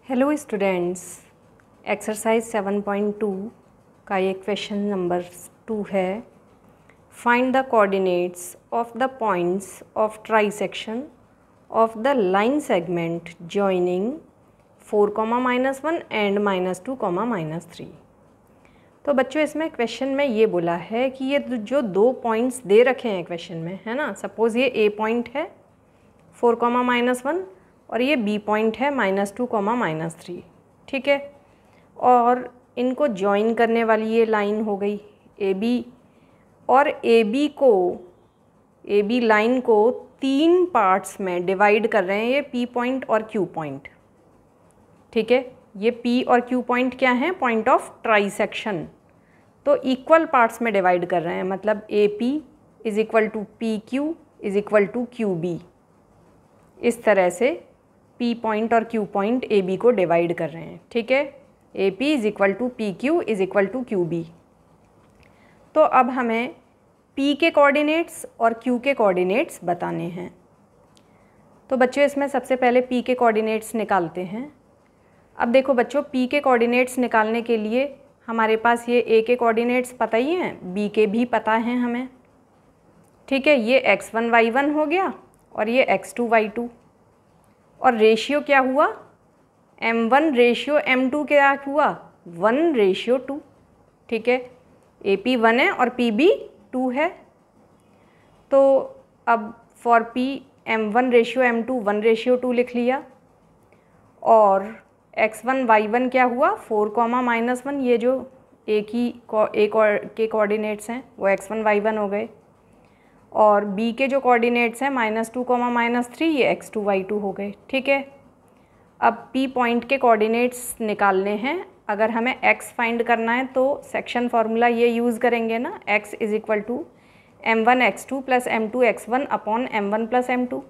Hello students, exercise 7.2 का ये question number 2 है। Find the coordinates of the points of trisection of the line segment joining 4, -1 and -2, -3। तो बच्चों इसमें question में ये बोला है कि ये जो दो पॉइंट्स दे रखे हैं क्वेश्चन में, है ना, सपोज़ ये ए पॉइंट है 4, -1 और ये बी पॉइंट है -2, -3, ठीक है। और इनको जॉइन करने वाली ये लाइन हो गई ए बी, और ए बी लाइन को 3 पार्ट्स में डिवाइड कर रहे हैं ये पी पॉइंट और क्यू पॉइंट, ठीक है। ये पी और क्यू पॉइंट क्या हैं? Point of trisection. तो इक्वल पार्ट्स में डिवाइड कर रहे हैं, मतलब A P is equal to P Q is equal to Q B. इस तरह से पी पॉइंट और क्यू पॉइंट ए बी को डिवाइड कर रहे हैं, ठीक है। A P is equal to P Q is equal to Q B. तो अब हमें पी के कोऑर्डिनेट्स और क्यू के कोऑर्डिनेट्स बताने हैं। तो बच्चों इसमें सबसे पहले पी के कोऑर्डिनेट्स निकालते हैं। अब देखो बच्चों, पी के कोऑर्डिनेट्स निकालने के लिए हमारे पास ये ए के कोऑर्डिनेट्स पता ही हैं, बी के भी पता हैं हमें, ठीक है। ये x1 y1 हो गया और ये x2 y2, और रेशियो क्या हुआ? m1 रेशियो m2 क्या हुआ? 1:2, ठीक है। ए पी 1 है और पी बी 2 है। तो अब for P m1 ratio m2 1:2 लिख लिया, और x1 y1 क्या हुआ? 4, -1, ये जो ए के कोऑर्डिनेट्स हैं वो x1 y1 हो गए, और b के जो कोऑर्डिनेट्स हैं -2, -3, ये x2 y2 हो गए, ठीक है। अब p पॉइंट के कोऑर्डिनेट्स निकालने हैं। अगर हमें x फाइंड करना है तो सेक्शन फार्मूला ये यूज़ करेंगे ना, x is equal to m1 x2 plus m2 x1 upon m1 plus m2।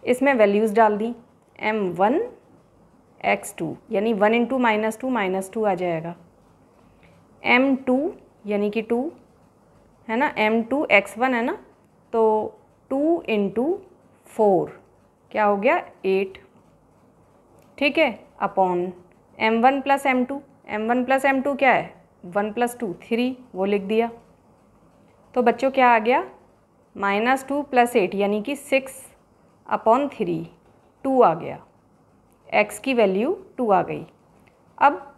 इसमें वैल्यूज़ डाल दी, m1 x2 यानी 1 इंटू -2 आ जाएगा, m2 यानी कि 2 है ना, m2 x1 है ना, तो 2 इंटू 4 क्या हो गया? 8, ठीक है, अपॉन m1 प्लस m2 क्या है? 1 + 2 3, वो लिख दिया। तो बच्चों क्या आ गया? -2 + 8 यानी कि 6/3, 2 आ गया। x की वैल्यू 2 आ गई। अब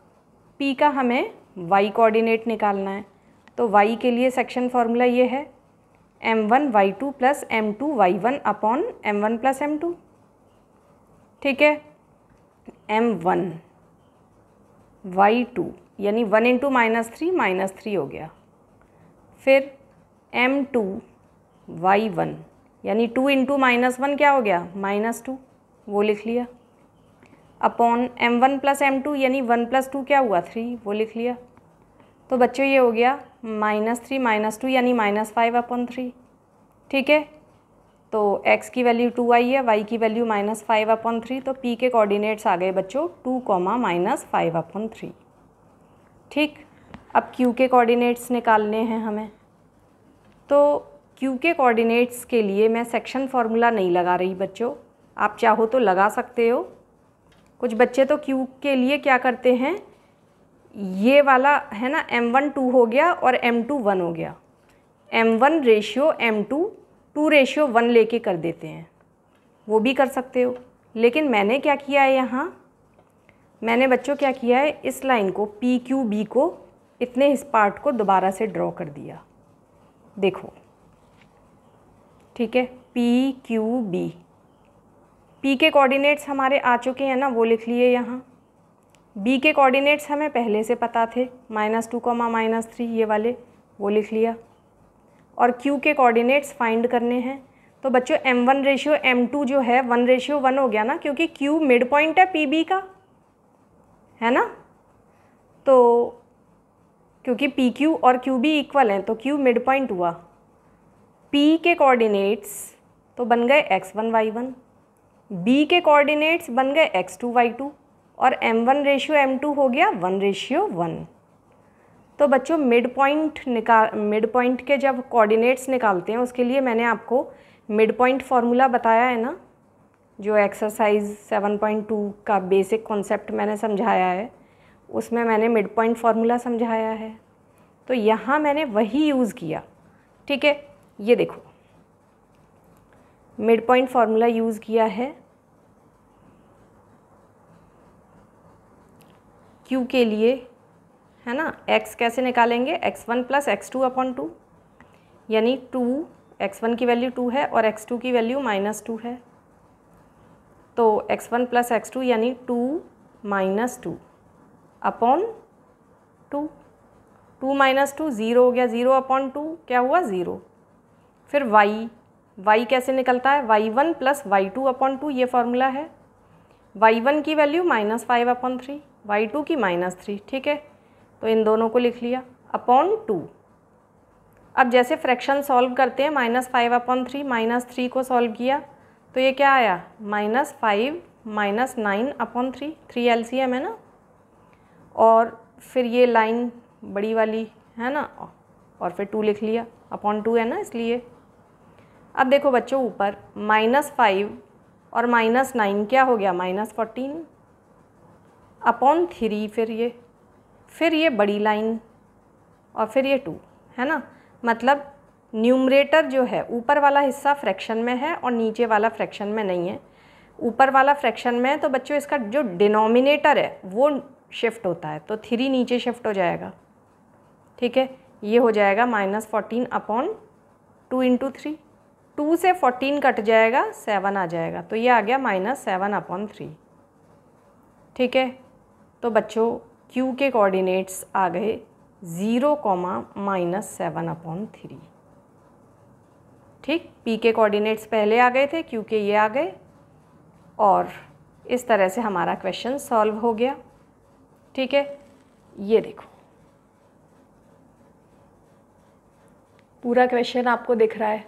p का हमें y कोऑर्डिनेट निकालना है, तो y के लिए सेक्शन फार्मूला ये है m1 y2 plus m2 y1 upon m1 plus m2, ठीक है। m1 y2 यानी 1 इंटू -3 हो गया। फिर m2 y1 यानी 2 इंटू -1 क्या हो गया? -2, वो लिख लिया, अपॉन m1 प्लस m2 यानी 1 + 2 क्या हुआ? 3, वो लिख लिया। तो बच्चों ये हो गया -3 -2 यानी -5/3, ठीक है। तो x की वैल्यू 2 आई है, y की वैल्यू -5/3, तो p के कोऑर्डिनेट्स आ गए बच्चों 2, -5/3, ठीक। अब q के कोऑर्डिनेट्स निकालने हैं हमें। तो q के कोऑर्डिनेट्स के लिए मैं सेक्शन फार्मूला नहीं लगा रही बच्चों, आप चाहो तो लगा सकते हो। कुछ बच्चे तो q के लिए क्या करते हैं, ये वाला है ना, m1 2 हो गया और m2 1 हो गया, m1 रेशियो m2 2:1 लेके कर देते हैं, वो भी कर सकते हो। लेकिन मैंने क्या किया है यहाँ, मैंने बच्चों क्या किया है, इस लाइन को पी क्यू बी को इतने इस पार्ट को दोबारा से ड्रॉ कर दिया, देखो, ठीक है। पी क्यू बी, पी के कोऑर्डिनेट्स हमारे आ चुके हैं ना, वो लिख लिए यहाँ। बी के कोऑर्डिनेट्स हमें पहले से पता थे, -2, -3, ये वाले, वो लिख लिया। और क्यू के कोऑर्डिनेट्स फाइंड करने हैं। तो बच्चों m1 रेशियो m2 जो है 1:1 हो गया ना, क्योंकि क्यू मिड पॉइंट है पी बी का, है ना। तो क्योंकि पी क्यू और क्यू बी इक्वल हैं तो क्यू मिड पॉइंट हुआ। पी के कोऑर्डिनेट्स तो बन गए x1 y1, बी के कोऑर्डिनेट्स बन गए x2 y2, और m1 रेशियो m2 हो गया 1:1। तो बच्चों मिड पॉइंट के जब कोऑर्डिनेट्स निकालते हैं उसके लिए मैंने आपको मिड पॉइंट फार्मूला बताया है ना, जो एक्सरसाइज 7.2 का बेसिक कॉन्सेप्ट मैंने समझाया है उसमें मैंने मिड पॉइंट फार्मूला समझाया है, तो यहाँ मैंने वही यूज़ किया। ठीक है, ये देखो मिड पॉइंट फार्मूला यूज़ किया है Q के लिए, है ना। x कैसे निकालेंगे, x1 प्लस x2 अपॉन 2, यानी 2, x1 की वैल्यू 2 है और x2 की वैल्यू -2 है, तो x1 प्लस x2 यानी 2 - 2 अपॉन 2, 2 - 2 0 हो गया, 0 अपॉन 2 क्या हुआ 0। फिर y कैसे निकलता है, y1 प्लस y2 अपॉन 2, ये फार्मूला है। y1 की वैल्यू -5 अपॉन 3, y2 की -3। ठीक है, तो इन दोनों को लिख लिया अपॉन 2। अब जैसे फ्रैक्शन सॉल्व करते हैं, -5 अपॉन 3, -3 को सॉल्व किया तो ये क्या आया, -5 - 9 अपॉन 3, 3 LCM है ना। और फिर ये लाइन बड़ी वाली है ना, और फिर 2 लिख लिया अपॉन 2 है ना, इसलिए। अब देखो बच्चों ऊपर -5 और -9 क्या हो गया, -14 अपॉन 3, फिर ये बड़ी लाइन और फिर ये 2 है ना। मतलब न्यूमरेटर जो है, ऊपर वाला हिस्सा फ्रैक्शन में है और नीचे वाला फ्रैक्शन में नहीं है। ऊपर वाला फ्रैक्शन में है तो बच्चों इसका जो डिनोमिनेटर है वो शिफ्ट होता है, तो 3 नीचे शिफ्ट हो जाएगा। ठीक है, ये हो जाएगा -14 अपॉन 2 × 3, 2 से 14 कट जाएगा, 7 आ जाएगा, तो ये आ गया -7 अपॉन 3। ठीक है, तो बच्चों Q के कोऑर्डिनेट्स आ गए 0, -7 अपॉन 3। ठीक, P के कोऑर्डिनेट्स पहले आ गए थे, Q के ये आ गए, और इस तरह से हमारा क्वेश्चन सॉल्व हो गया। ठीक है, ये देखो पूरा क्वेश्चन आपको दिख रहा है।